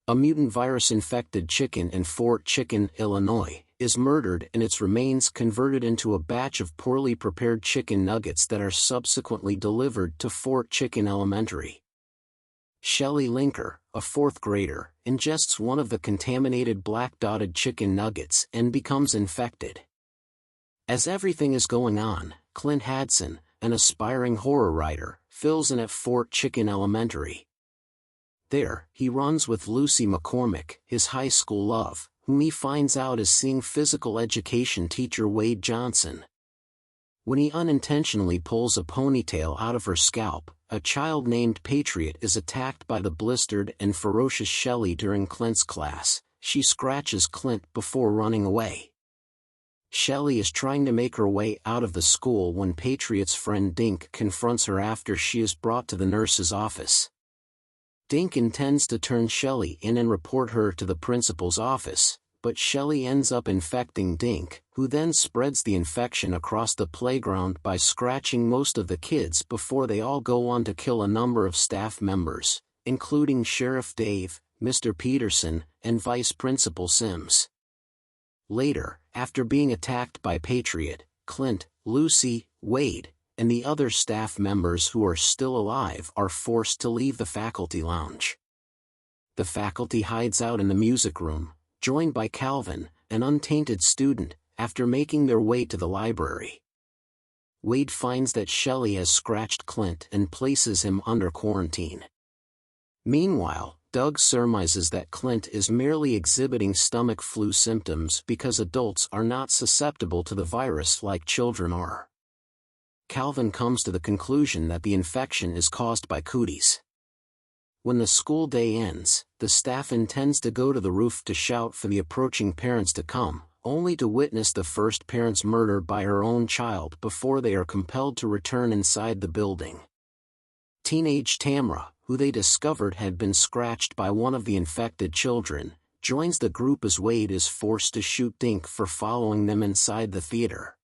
A mutant virus-infected chicken in Fort Chicken, Illinois, is murdered and its remains converted into a batch of poorly prepared chicken nuggets that are subsequently delivered to Fort Chicken Elementary. Shelley Linker, a fourth grader, ingests one of the contaminated black-dotted chicken nuggets and becomes infected. As everything is going on, Clint Hadson, an aspiring horror writer, fills in at Fort Chicken Elementary. There, he runs with Lucy McCormick, his high school love, whom he finds out is seeing physical education teacher Wade Johnson. When he unintentionally pulls a ponytail out of her scalp, a child named Patriot is attacked by the blistered and ferocious Shelley during Clint's class. She scratches Clint before running away. Shelley is trying to make her way out of the school when Patriot's friend Dink confronts her after she is brought to the nurse's office. Dink intends to turn Shelley in and report her to the principal's office, but Shelley ends up infecting Dink, who then spreads the infection across the playground by scratching most of the kids before they all go on to kill a number of staff members, including Sheriff Dave, Mr. Peterson, and Vice Principal Sims. Later, after being attacked by Patriot, Clint, Lucy, Wade, and the other staff members who are still alive are forced to leave the faculty lounge. The faculty hides out in the music room, joined by Calvin, an untainted student, after making their way to the library. Wade finds that Shelley has scratched Clint and places him under quarantine. Meanwhile, Doug surmises that Clint is merely exhibiting stomach flu symptoms because adults are not susceptible to the virus like children are. Calvin comes to the conclusion that the infection is caused by cooties. When the school day ends, the staff intends to go to the roof to shout for the approaching parents to come, only to witness the first parent's murder by her own child before they are compelled to return inside the building. Teenage Tamra, who they discovered had been scratched by one of the infected children, joins the group as Wade is forced to shoot Dink for following them inside the theater.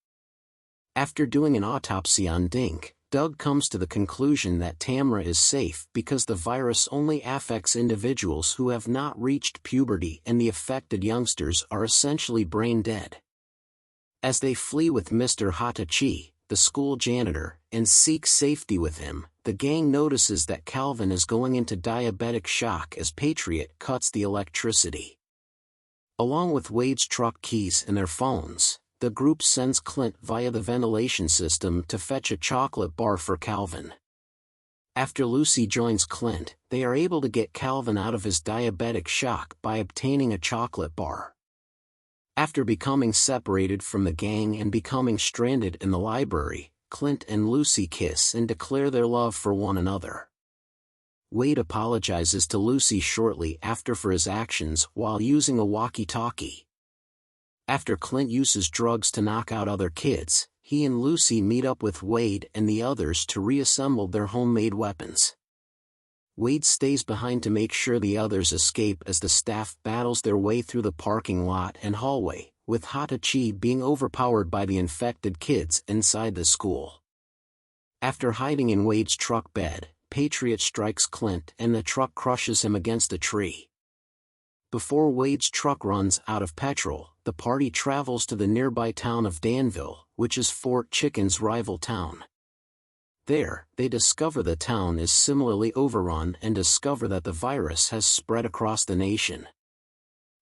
After doing an autopsy on Dink, Doug comes to the conclusion that Tamra is safe because the virus only affects individuals who have not reached puberty and the affected youngsters are essentially brain dead. As they flee with Mr. Hatachi, the school janitor, and seek safety with him, the gang notices that Calvin is going into diabetic shock as Patriot cuts the electricity. Along with Wade's truck keys and their phones, the group sends Clint via the ventilation system to fetch a chocolate bar for Calvin. After Lucy joins Clint, they are able to get Calvin out of his diabetic shock by obtaining a chocolate bar. After becoming separated from the gang and becoming stranded in the library, Clint and Lucy kiss and declare their love for one another. Wade apologizes to Lucy shortly after for his actions while using a walkie-talkie. After Clint uses drugs to knock out other kids, he and Lucy meet up with Wade and the others to reassemble their homemade weapons. Wade stays behind to make sure the others escape as the staff battles their way through the parking lot and hallway, with Hatachi being overpowered by the infected kids inside the school. After hiding in Wade's truck bed, Patriot strikes Clint and the truck crushes him against a tree. Before Wade's truck runs out of petrol, the party travels to the nearby town of Danville, which is Fort Chicken's rival town. There, they discover the town is similarly overrun and discover that the virus has spread across the nation.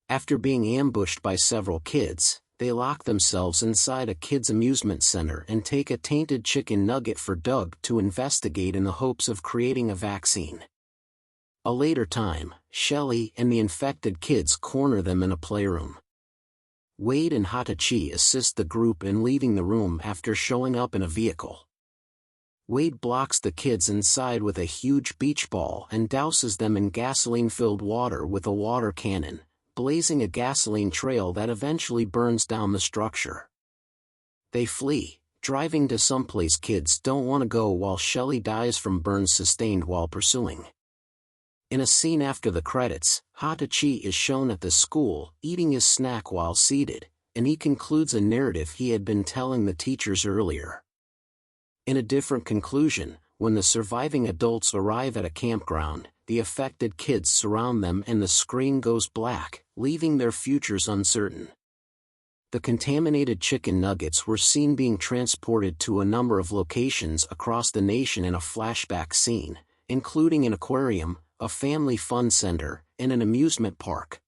After being ambushed by several kids, they lock themselves inside a kids' amusement center and take a tainted chicken nugget for Doug to investigate in the hopes of creating a vaccine. A later time, Shelley and the infected kids corner them in a playroom. Wade and Hatachi assist the group in leaving the room after showing up in a vehicle. Wade blocks the kids inside with a huge beach ball and douses them in gasoline-filled water with a water cannon, blazing a gasoline trail that eventually burns down the structure. They flee, driving to someplace kids don't want to go while Shelley dies from burns sustained while pursuing. In a scene after the credits, Hatachi is shown at the school, eating his snack while seated, and he concludes a narrative he had been telling the teachers earlier. In a different conclusion, when the surviving adults arrive at a campground, the affected kids surround them and the screen goes black, leaving their futures uncertain. The contaminated chicken nuggets were seen being transported to a number of locations across the nation in a flashback scene, including an aquarium, a family fun center, and an amusement park.